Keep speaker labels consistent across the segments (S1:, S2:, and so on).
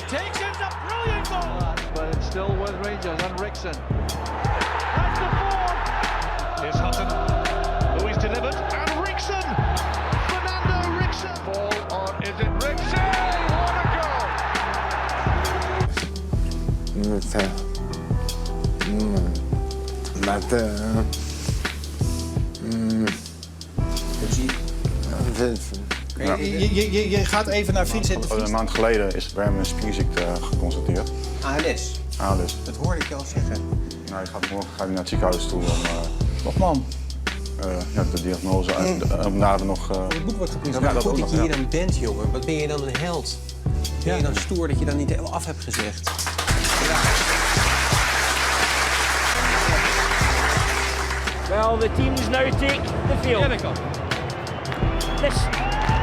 S1: takes it, a brilliant goal!
S2: But it's still with Rangers and Rickson.
S1: That's the ball!
S3: Here's Hutton, who is delivered, and Rickson! Fernando Rickson!
S2: Ball on, is it Rickson? What a
S4: Je gaat even naar Vincent de Vries.
S5: Een maand geleden is bij hem een spierziekte geconstateerd.
S4: ALS.
S5: ALS.
S4: Dat hoorde ik al zeggen.
S5: Nou, morgen gaat hij naar het ziekenhuis toe om
S4: Nog man.
S5: de diagnose en nader nog...
S4: Het boek wordt gepresenteerd. Ja, goed dat je hier dan bent, jongen. Wat ben je dan een held? Ben je dan stoer dat je dan niet helemaal af hebt gezegd?
S6: Well, the teams now take the field.
S1: Here they come.
S6: This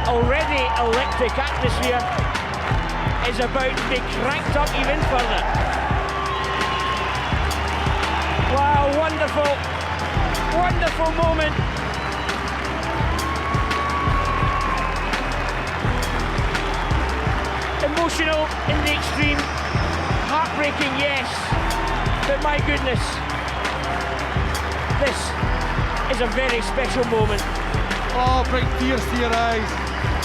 S6: already electric atmosphere is about to be cranked up even further. Wow, wonderful, wonderful moment. Emotional in the extreme, heartbreaking, yes, but my goodness, this is a very special moment.
S1: Oh, bring tears to your eyes.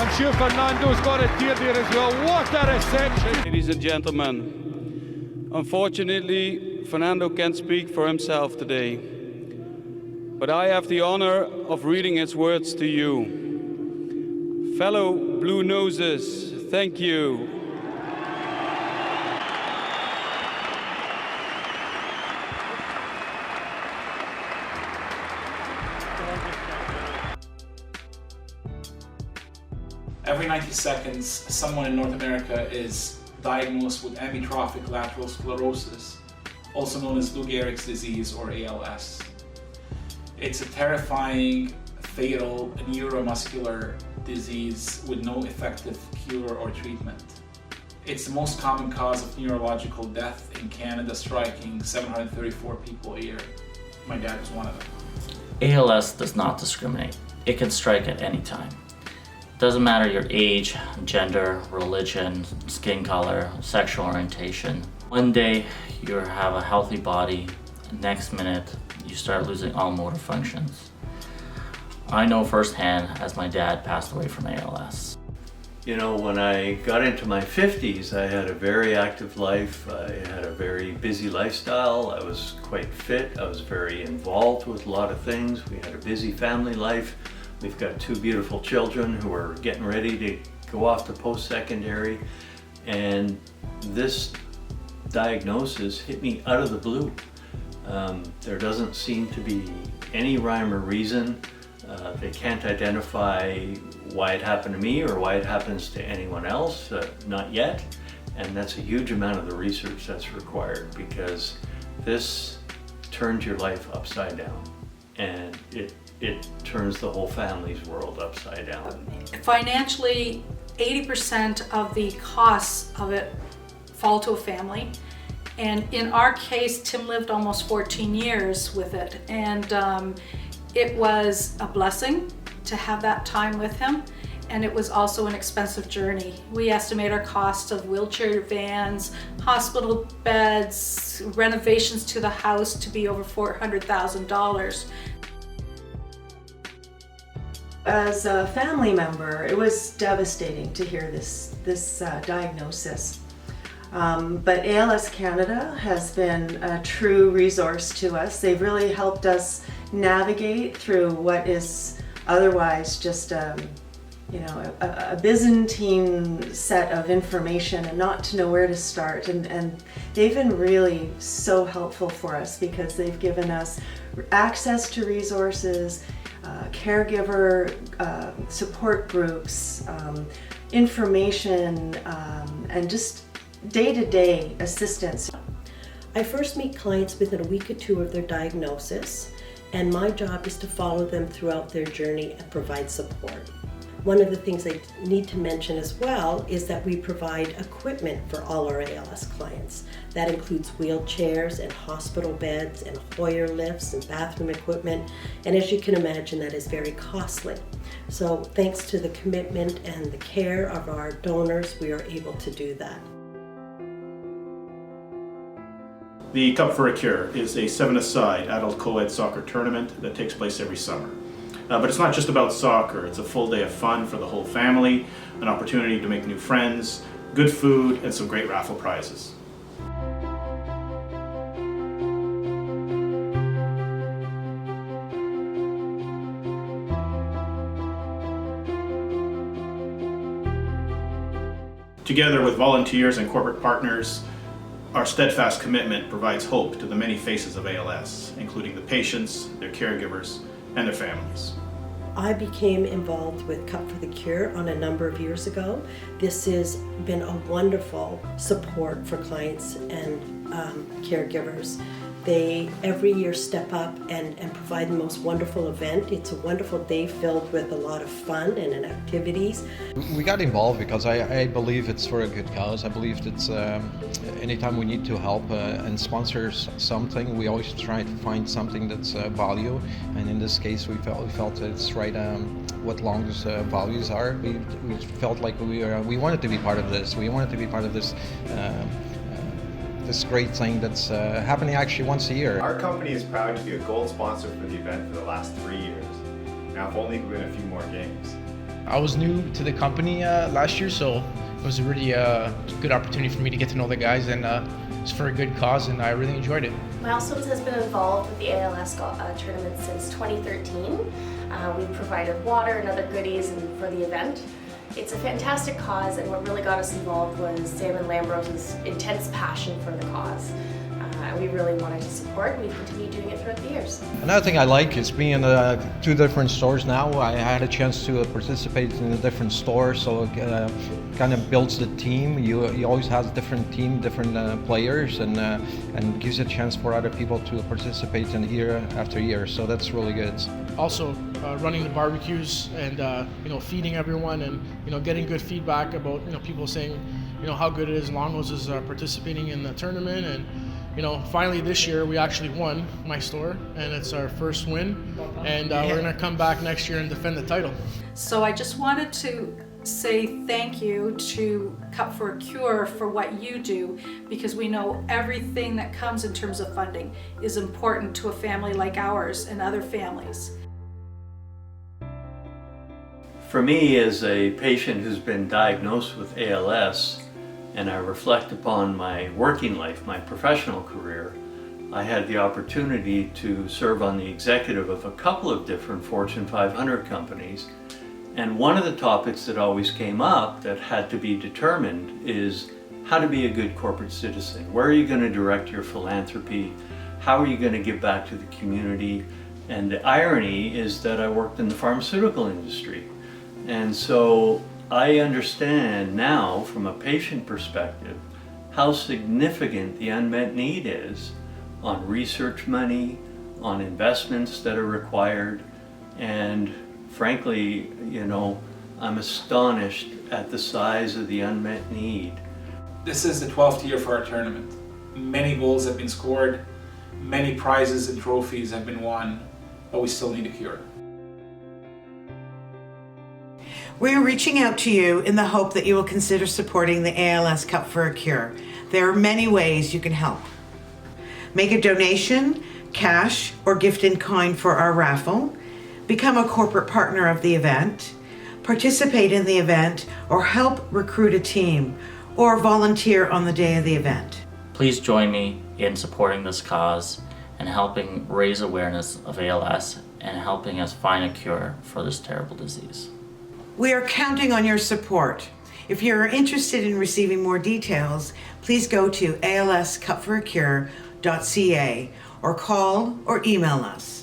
S1: I'm sure Fernando's got a tear there as well. What a reception!
S7: Ladies and gentlemen, unfortunately, Fernando can't speak for himself today, but I have the honor of reading his words to you. Fellow Blue Noses, thank you.
S8: Every 90 seconds, someone in North America is diagnosed with amyotrophic lateral sclerosis, also known as Lou Gehrig's disease or ALS. It's a terrifying, fatal neuromuscular disease with no effective cure or treatment. It's the most common cause of neurological death in Canada, striking 734 people a year. My dad was one of them.
S9: ALS does not discriminate. It can strike at any time. Doesn't matter your age, gender, religion, skin color, sexual orientation. One day you have a healthy body, next minute you start losing all motor functions. I know firsthand as my dad passed away from ALS.
S10: You know, when I got into my 50s, I had a very active life. I had a very busy lifestyle. I was quite fit. I was very involved with a lot of things. We had a busy family life. We've got two beautiful children who are getting ready to go off to post-secondary, and this diagnosis hit me out of the blue. There doesn't seem to be any rhyme or reason. They can't identify why it happened to me or why it happens to anyone else, not yet. And that's a huge amount of the research that's required, because this turns your life upside down, and it turns the whole family's world upside down.
S11: Financially, 80% of the costs of it fall to a family. And in our case, Tim lived almost 14 years with it. And it was a blessing to have that time with him. And it was also an expensive journey. We estimate our costs of wheelchair vans, hospital beds, renovations to the house to be over $400,000.
S12: As a family member, it was devastating to hear this diagnosis. But ALS Canada has been a true resource to us. They've really helped us navigate through what is otherwise just a Byzantine set of information and not to know where to start. And they've been really so helpful for us, because they've given us access to resources, caregiver support groups, information, and just day-to-day assistance.
S13: I first meet clients within a week or two of their diagnosis, and my job is to follow them throughout their journey and provide support. One of the things I need to mention as well is that we provide equipment for all our ALS clients. That includes wheelchairs and hospital beds and Hoyer lifts and bathroom equipment. And as you can imagine, that is very costly. So thanks to the commitment and the care of our donors, we are able to do that.
S14: The Cup for a Cure is a 7-a-side adult co-ed soccer tournament that takes place every summer. But it's not just about soccer, it's a full day of fun for the whole family, an opportunity to make new friends, good food, and some great raffle prizes. Together with volunteers and corporate partners, our steadfast commitment provides hope to the many faces of ALS, including the patients, their caregivers, and their families.
S13: I became involved with Cup for the Cure on a number of years ago. This has been a wonderful support for clients and caregivers. They every year step up and provide the most wonderful event. It's a wonderful day filled with a lot of fun and activities.
S15: We got involved because I believe it's for a good cause. I believe it's anytime we need to help and sponsor something, we always try to find something that's value. And in this case, we felt it's right what Longo's values are. We felt like we wanted to be part of this. We wanted to be part of this. This great thing that's happening actually once a year.
S16: Our company is proud to be a gold sponsor for the event for the last 3 years. Now if only we win a few more games.
S17: I was new to the company last year, so it was a really good opportunity for me to get to know the guys, and it's for a good cause, and I really enjoyed it.
S18: Milestones has been involved with the ALS tournament since 2013. We've provided water and other goodies for the event. It's a fantastic cause, and what really got us involved was Sam and Lambrose's intense passion for the cause. We really wanted to support, and we continue doing it throughout the years.
S15: Another thing I like is being in 2 different stores now. I had a chance to participate in a different store, so it kind of builds the team. You always have different team, different players, and gives a chance for other people to participate in year after year. So that's really good.
S17: Also, running the barbecues and feeding everyone, and getting good feedback about people saying how good it is Longo's is participating in the tournament. And finally this year we actually won my store, and it's our first win, and we're going to come back next year and defend the title.
S11: So I just wanted to say thank you to Cup for a Cure for what you do, because we know everything that comes in terms of funding is important to a family like ours and other families.
S10: For me, as a patient who's been diagnosed with ALS, and I reflect upon my working life, my professional career, I had the opportunity to serve on the executive of a couple of different Fortune 500 companies. And one of the topics that always came up that had to be determined is how to be a good corporate citizen. Where are you going to direct your philanthropy? How are you going to give back to the community? And the irony is that I worked in the pharmaceutical industry. And so I understand now from a patient perspective how significant the unmet need is on research money, on investments that are required, and frankly, I'm astonished at the size of the unmet need.
S8: This is the 12th year for our tournament. Many goals have been scored, many prizes and trophies have been won, but we still need a cure.
S19: We are reaching out to you in the hope that you will consider supporting the ALS Cup for a Cure. There are many ways you can help. Make a donation, cash, or gift in kind for our raffle. Become a corporate partner of the event. Participate in the event, or help recruit a team, or volunteer on the day of the event.
S9: Please join me in supporting this cause and helping raise awareness of ALS and helping us find a cure for this terrible disease.
S19: We are counting on your support. If you're interested in receiving more details, please go to alscupforacure.ca or call or email us.